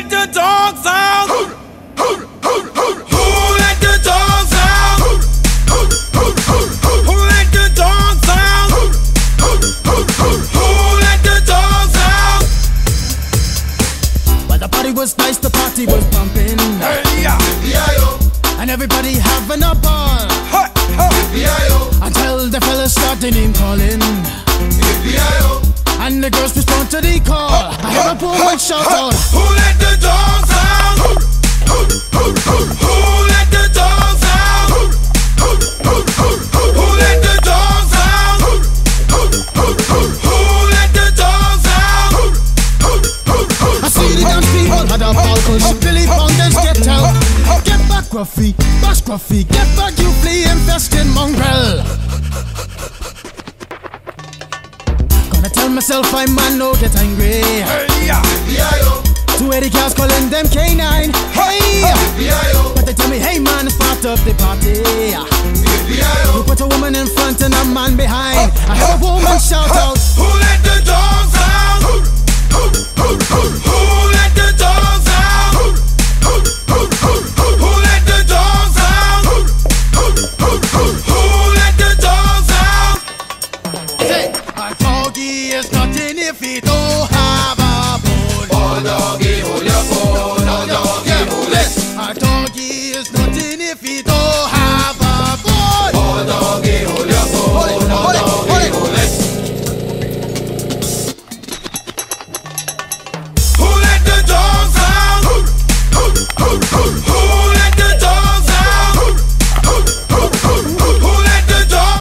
let the dogs out? Who let the dogs out? Who let the dogs out? Who let the dogs out? Well, the party was nice, the party was pumping. Hey, yeah. And everybody having a ball. Hey, hey. Until the fellas started name calling. And the girls respond to the call. I hear a woman shout out, who let the dogs out? Who let the dogs out? Who let the dogs out? Who let the dogs out? I see the dance people had a ball push. Billy Fountains get out. Get back, Gruffy, bash Gruffy. Get back, you flea infested mongrel. Gonna tell myself I'm man, no get angry. Hey, yeah. 280 cars calling them canine. Hey, but they tell me, hey man, it's part of the party. You put a woman in front and a man behind. I heard a woman shout out,